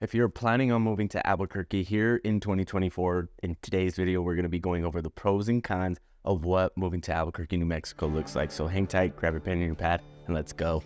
If you're planning on moving to Albuquerque here in 2024, in today's video, we're going to be going over the pros and cons of what moving to Albuquerque, New Mexico looks like. So hang tight, grab your pen and your pad, and let's go.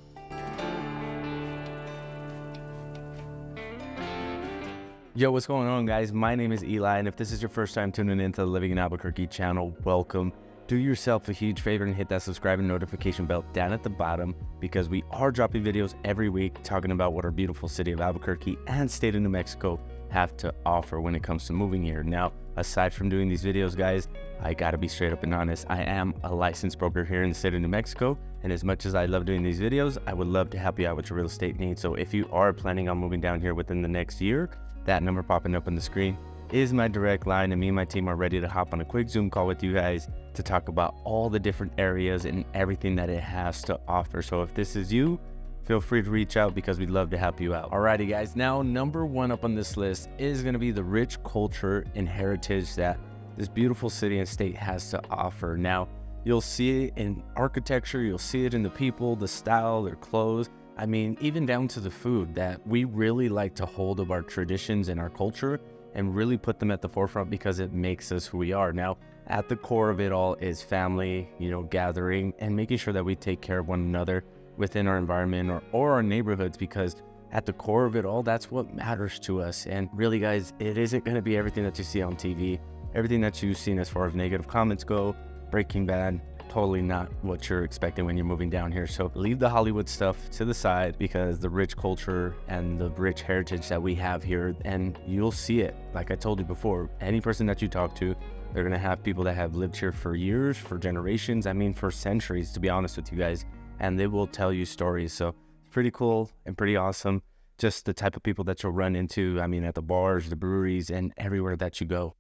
Yo, what's going on, guys? My name is Eli, and if this is your first time tuning into the Living in Albuquerque channel, welcome. Do yourself a huge favor and hit that subscribe and notification bell down at the bottom, because we are dropping videos every week talking about what our beautiful city of Albuquerque and state of New Mexico have to offer when it comes to moving here. Now, aside from doing these videos, guys, I gotta be straight up and honest. I am a licensed broker here in the state of New Mexico, and as much as I love doing these videos, I would love to help you out with your real estate needs. So if you are planning on moving down here within the next year, that number popping up on the screen is my direct line, and me and my team are ready to hop on a quick Zoom call with you guys to talk about all the different areas and everything that it has to offer. So if this is you, feel free to reach out because we'd love to help you out. Alrighty, guys, now number one up on this list is going to be the rich culture and heritage that this beautiful city and state has to offer. Now, you'll see it in architecture, you'll see it in the people, the style, their clothes. I mean, even down to the food, that we really like to hold of our traditions and our culture and really put them at the forefront because it makes us who we are. Now, at the core of it all is family, gathering and making sure that we take care of one another within our environment or our neighborhoods, because at the core of it all, that's what matters to us. And really, guys, it isn't going to be everything that you see on TV, everything that you've seen as far as negative comments go. Breaking Bad, totally not what you're expecting when you're moving down here. So leave the Hollywood stuff to the side, because the rich culture and the rich heritage that we have here, and you'll see it. Like I told you before, any person that you talk to, they're gonna have people that have lived here for years, for generations, I mean for centuries, to be honest with you guys, and they will tell you stories. So it's pretty cool and pretty awesome, just the type of people that you'll run into, I mean, at the bars, the breweries, and everywhere that you go.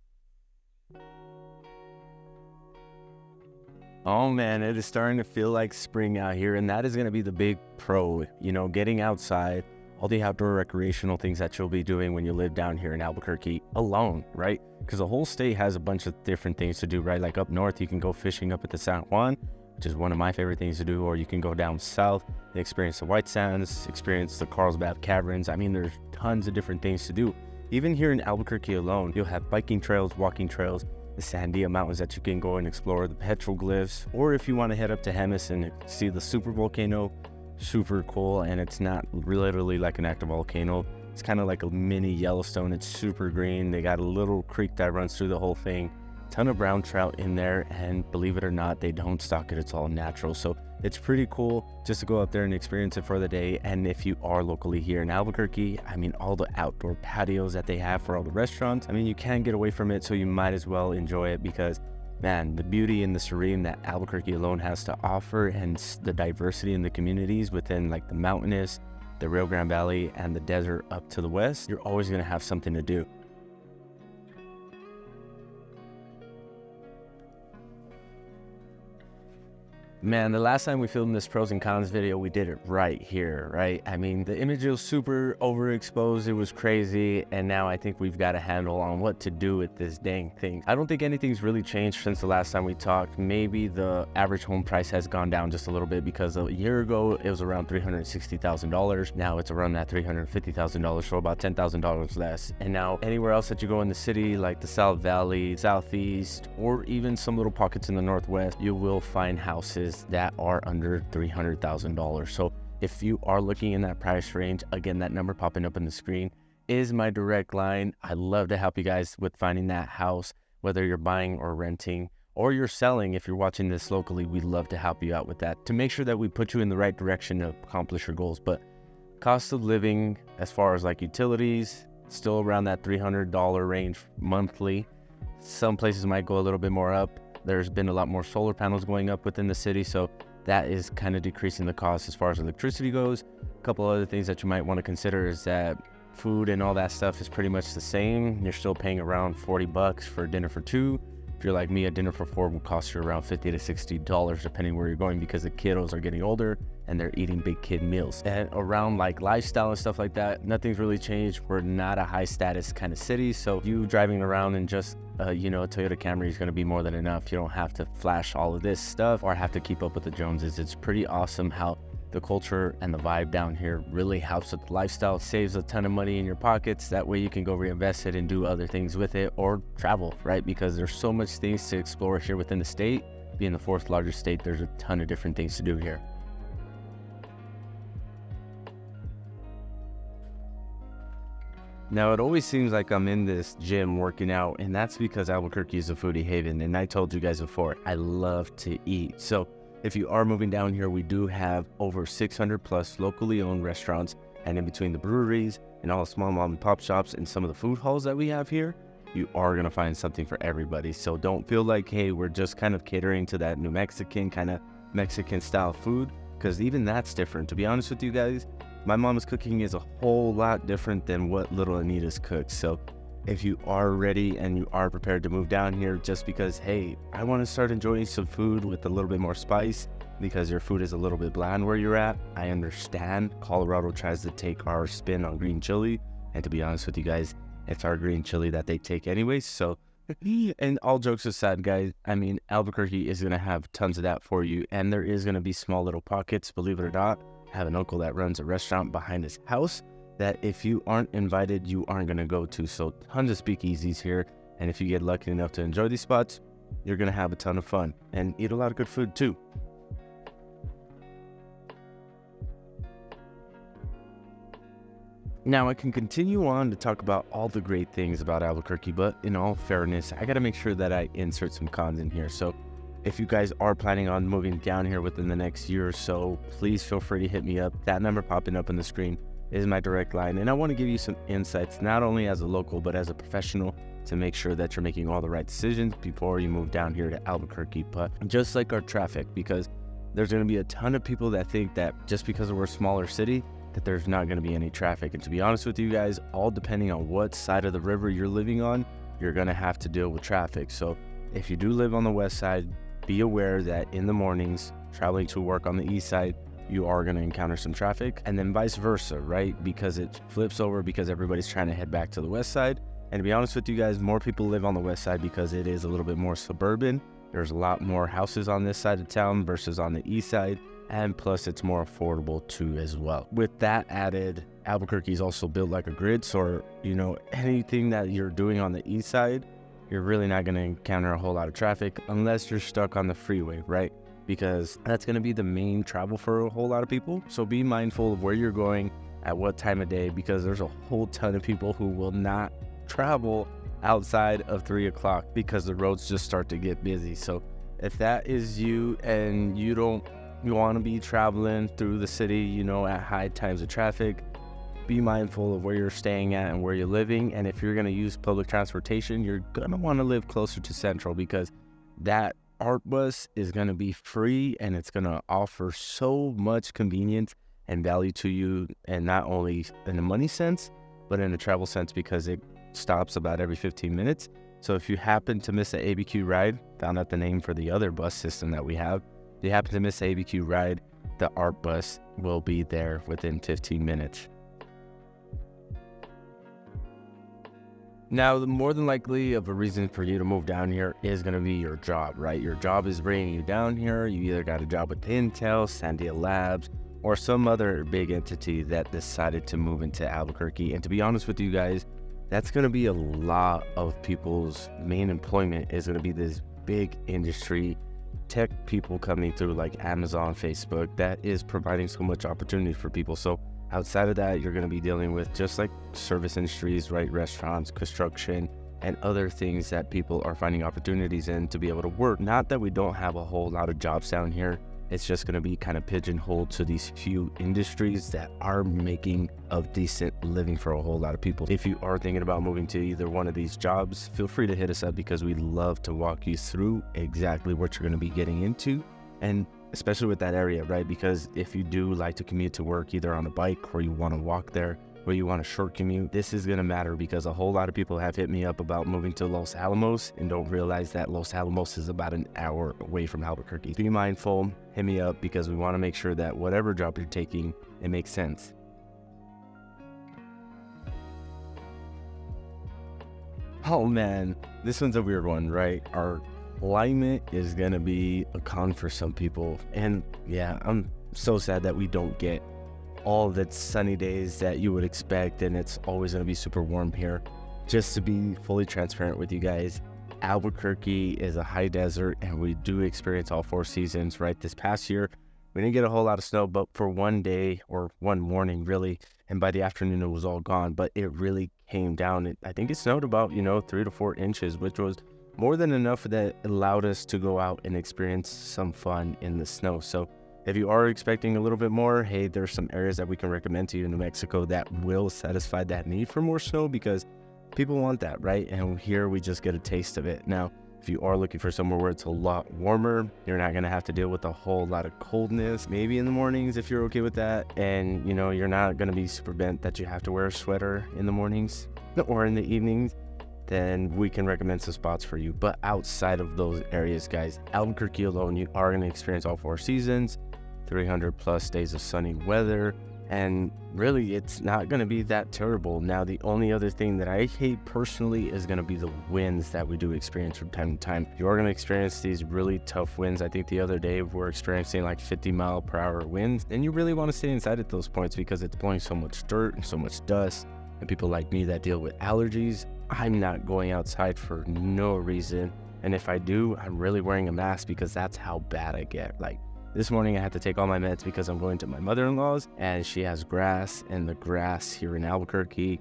Oh man, it is starting to feel like spring out here, and that is going to be the big pro, getting outside, all the outdoor recreational things that you'll be doing when you live down here in Albuquerque alone, right? Because the whole state has a bunch of different things to do, right? Like up north, you can go fishing up at the San Juan, which is one of my favorite things to do, or you can go down south and experience the White Sands, experience the Carlsbad Caverns. I mean, there's tons of different things to do. Even here in Albuquerque alone, you'll have biking trails, walking trails, the Sandia Mountains that you can go and explore, the petroglyphs, or if you want to head up to Jemez and see the super volcano, super cool. And it's not literally like an active volcano, it's kind of like a mini Yellowstone. It's super green. They got a little creek that runs through the whole thing, ton of brown trout in there, and believe it or not, they don't stock it, it's all natural. So it's pretty cool just to go up there and experience it for the day. And if you are locally here in Albuquerque, I mean, all the outdoor patios that they have for all the restaurants, I mean, you can't get away from it, so you might as well enjoy it, because man, the beauty and the serene that Albuquerque alone has to offer, and the diversity in the communities within like the mountainous, the Rio Grande Valley, and the desert up to the west, you're always going to have something to do. Man, the last time we filmed this pros and cons video, we did it right here, right? I mean, the image was super overexposed, it was crazy, and now I think we've got a handle on what to do with this dang thing. I don't think anything's really changed since the last time we talked. Maybe the average home price has gone down just a little bit, because a year ago, it was around $360,000. Now it's around that $350,000, so about $10,000 less. And now anywhere else that you go in the city, like the South Valley, Southeast, or even some little pockets in the Northwest, you will find houses that are under $300,000. So if you are looking in that price range, again, that number popping up on the screen is my direct line. I love to help you guys with finding that house, whether you're buying or renting, or you're selling. If you're watching this locally, we'd love to help you out with that, to make sure that we put you in the right direction to accomplish your goals. But cost of living, as far as like utilities, still around that $300 range monthly. Some places might go a little bit more up. There's been a lot more solar panels going up within the city, so that is kind of decreasing the cost as far as electricity goes. A couple other things that you might want to consider is that food and all that stuff is pretty much the same. You're still paying around $40 for dinner for two. If you're like me, a dinner for four will cost you around $50 to $60 depending where you're going, because the kiddos are getting older and they're eating big kid meals. And around like lifestyle and stuff like that, nothing's really changed. We're not a high status kind of city, so you driving around in just a Toyota Camry is going to be more than enough. You don't have to flash all of this stuff or have to keep up with the Joneses. It's pretty awesome how the culture and the vibe down here really helps with the lifestyle, saves a ton of money in your pockets. That way you can go reinvest it and do other things with it or travel, right? Because there's so much things to explore here within the state. Being the fourth largest state, there's a ton of different things to do here. Now, it always seems like I'm in this gym working out, and that's because Albuquerque is a foodie haven. And I told you guys before, I love to eat. So if you are moving down here, we do have over 600 plus locally owned restaurants, and in between the breweries and all the small mom and pop shops and some of the food halls that we have here, you are going to find something for everybody. So don't feel like, hey, we're just kind of catering to that New Mexican kind of Mexican style food, because even that's different. To be honest with you guys, my mom's cooking is a whole lot different than what little Anita's cooks. So if you are ready and you are prepared to move down here just because, hey, I want to start enjoying some food with a little bit more spice because your food is a little bit bland where you're at, I understand. Colorado tries to take our spin on green chili, and to be honest with you guys, it's our green chili that they take anyways. So, and all jokes aside, guys, I mean, Albuquerque is going to have tons of that for you, and there is going to be small little pockets, believe it or not. I have an uncle that runs a restaurant behind his house that if you aren't invited, you aren't going to go to. So tons of speakeasies here. And if you get lucky enough to enjoy these spots, you're going to have a ton of fun and eat a lot of good food too. Now, I can continue on to talk about all the great things about Albuquerque, but in all fairness, I got to make sure that I insert some cons in here. So if you guys are planning on moving down here within the next year or so, please feel free to hit me up. That number popping up on the screen is my direct line. And I want to give you some insights, not only as a local, but as a professional, to make sure that you're making all the right decisions before you move down here to Albuquerque. But just like our traffic, because there's going to be a ton of people that think that just because we're a smaller city, that there's not going to be any traffic. And to be honest with you guys, all depending on what side of the river you're living on, you're going to have to deal with traffic. So if you do live on the west side, be aware that in the mornings, traveling to work on the east side, you are going to encounter some traffic, and then vice versa, right? Because it flips over because everybody's trying to head back to the west side. And to be honest with you guys, more people live on the west side because it is a little bit more suburban. There's a lot more houses on this side of town versus on the east side, and plus it's more affordable too as well. With that added, Albuquerque is also built like a grid, so you know, anything that you're doing on the east side, you're really not going to encounter a whole lot of traffic unless you're stuck on the freeway, right? Because that's going to be the main travel for a whole lot of people. So be mindful of where you're going at what time of day, because there's a whole ton of people who will not travel outside of 3 o'clock because the roads just start to get busy. So if that is you and you want to be traveling through the city, you know, at high times of traffic, be mindful of where you're staying at and where you're living. And if you're going to use public transportation, you're going to want to live closer to Central, because that art bus is going to be free and it's going to offer so much convenience and value to you, and not only in a money sense, but in a travel sense, because it stops about every 15 minutes. So if you happen to miss an ABQ ride, found out the name for the other bus system that we have, if you happen to miss an ABQ ride, the art bus will be there within 15 minutes. Now, the more than likely of a reason for you to move down here is going to be your job, right? Your job is bringing you down here. You either got a job with Intel, Sandia Labs, or some other big entity that decided to move into Albuquerque. And to be honest with you guys, that's going to be a lot of people's main employment is going to be this big industry, tech people coming through like Amazon, Facebook, that is providing so much opportunity for people. So outside of that, you're going to be dealing with just like service industries, right? Restaurants, construction, and other things that people are finding opportunities in to be able to work. Not that we don't have a whole lot of jobs down here. It's just going to be kind of pigeonholed to these few industries that are making a decent living for a whole lot of people. If you are thinking about moving to either one of these jobs, feel free to hit us up, because we'd love to walk you through exactly what you're going to be getting into, and especially with that area, right? Because if you do like to commute to work either on a bike or you want to walk there, or you want a short commute, this is going to matter, because a whole lot of people have hit me up about moving to Los Alamos and don't realize that Los Alamos is about an hour away from Albuquerque. Be mindful, hit me up, because we want to make sure that whatever job you're taking, it makes sense. Oh man, this one's a weird one, right? Our climate is going to be a con for some people. And yeah, I'm so sad that we don't get all the sunny days that you would expect, and it's always going to be super warm here. Just to be fully transparent with you guys, Albuquerque is a high desert, and we do experience all 4 seasons, right? This past year, we didn't get a whole lot of snow, but for one day or one morning, really, and by the afternoon, it was all gone, but it really came down. I think it snowed about, 3 to 4 inches, which was more than enough that allowed us to go out and experience some fun in the snow. So if you are expecting a little bit more, hey, there's some areas that we can recommend to you in New Mexico that will satisfy that need for more snow, because people want that, right? And here we just get a taste of it. Now, if you are looking for somewhere where it's a lot warmer, you're not going to have to deal with a whole lot of coldness, maybe in the mornings if you're okay with that. And, you're not going to be super bent that you have to wear a sweater in the mornings or in the evenings, then we can recommend some spots for you. But outside of those areas, guys, Albuquerque alone, you are going to experience all 4 seasons, 300 plus days of sunny weather, and really it's not going to be that terrible. Now, the only other thing that I hate personally is going to be the winds that we do experience from time to time. You are going to experience these really tough winds. I think the other day we're experiencing like 50-mile-per-hour winds, and you really want to stay inside at those points because it's blowing so much dirt and so much dust. And people like me that deal with allergies, I'm not going outside for no reason. And if I do, I'm really wearing a mask because that's how bad I get. Like, this morning I had to take all my meds because I'm going to my mother-in-law's, and she has grass, and the grass here in Albuquerque,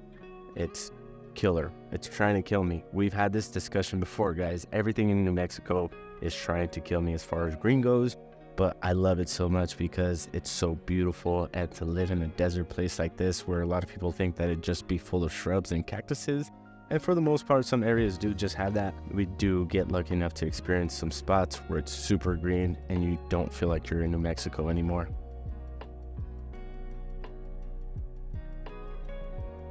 it's killer. It's trying to kill me. We've had this discussion before, guys. Everything in New Mexico is trying to kill me as far as green goes, but I love it so much because it's so beautiful. And to live in a desert place like this, where a lot of people think that it'd just be full of shrubs and cactuses, and for the most part, some areas do just have that. We do get lucky enough to experience some spots where it's super green and you don't feel like you're in New Mexico anymore.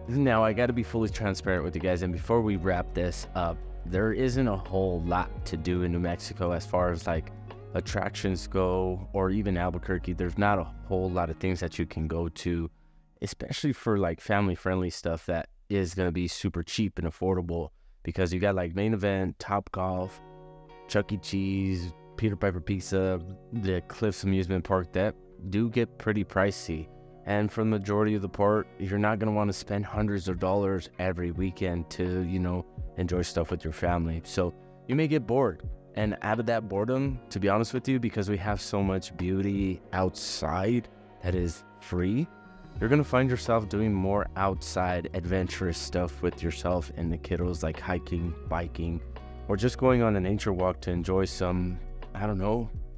Now, I got to be fully transparent with you guys, and before we wrap this up, there isn't a whole lot to do in New Mexico as far as like attractions go, or even Albuquerque. There's not a whole lot of things that you can go to, especially for like family-friendly stuff that is going to be super cheap and affordable, because you got like Main Event, Top Golf, Chuck E. Cheese, Peter Piper Pizza, the Cliffs Amusement Park, that do get pretty pricey. And for the majority of the part, you're not going to want to spend hundreds of dollars every weekend to, enjoy stuff with your family. So you may get bored. And out of that boredom, to be honest with you, because we have so much beauty outside that is free, you're going to find yourself doing more outside adventurous stuff with yourself and the kiddos, like hiking, biking, or just going on a nature walk to enjoy some,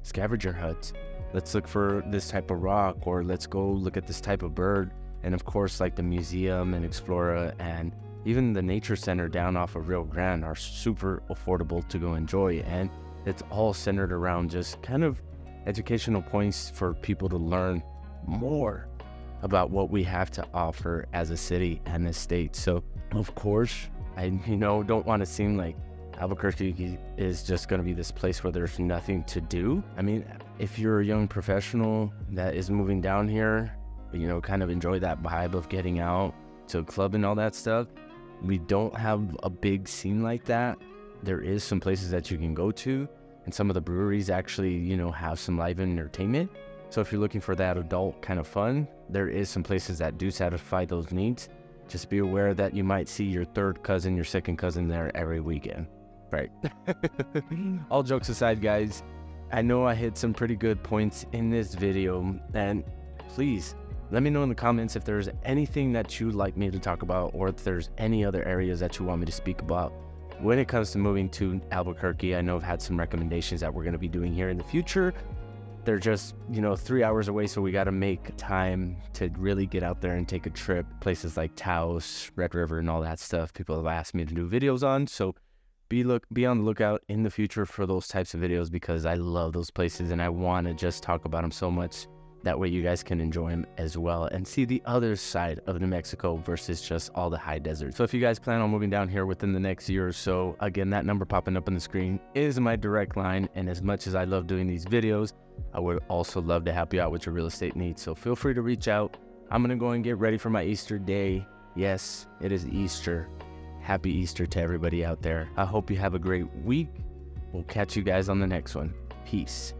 scavenger hunts. Let's look for this type of rock, or let's go look at this type of bird. And of course, like the museum and Explora and even the nature center down off of Rio Grande are super affordable to go enjoy. And it's all centered around just kind of educational points for people to learn more about what we have to offer as a city and a state. So of course, I don't want to seem like Albuquerque is just going to be this place where there's nothing to do. I mean, if you're a young professional that is moving down here, kind of enjoy that vibe of getting out to a club and all that stuff, we don't have a big scene like that. There is some places that you can go to, and some of the breweries actually, have some live entertainment. So if you're looking for that adult kind of fun, there is some places that do satisfy those needs. Just be aware that you might see your third cousin, your second cousin there every weekend, right? All jokes aside, guys, I know I hit some pretty good points in this video, and please let me know in the comments if there's anything that you'd like me to talk about, or if there's any other areas that you want me to speak about. When it comes to moving to Albuquerque, I know I've had some recommendations that we're going to be doing here in the future. They're just, 3 hours away, so we got to make time to really get out there and take a trip. Places like Taos, Red River, and all that stuff people have asked me to do videos on. So be on the lookout in the future for those types of videos, because I love those places and I want to just talk about them so much. That way you guys can enjoy them as well and see the other side of New Mexico versus just all the high desert. So if you guys plan on moving down here within the next year or so, again, that number popping up on the screen is my direct line. And as much as I love doing these videos, I would also love to help you out with your real estate needs. So feel free to reach out. I'm going to go and get ready for my Easter day. Yes, it is Easter. Happy Easter to everybody out there. I hope you have a great week. We'll catch you guys on the next one. Peace.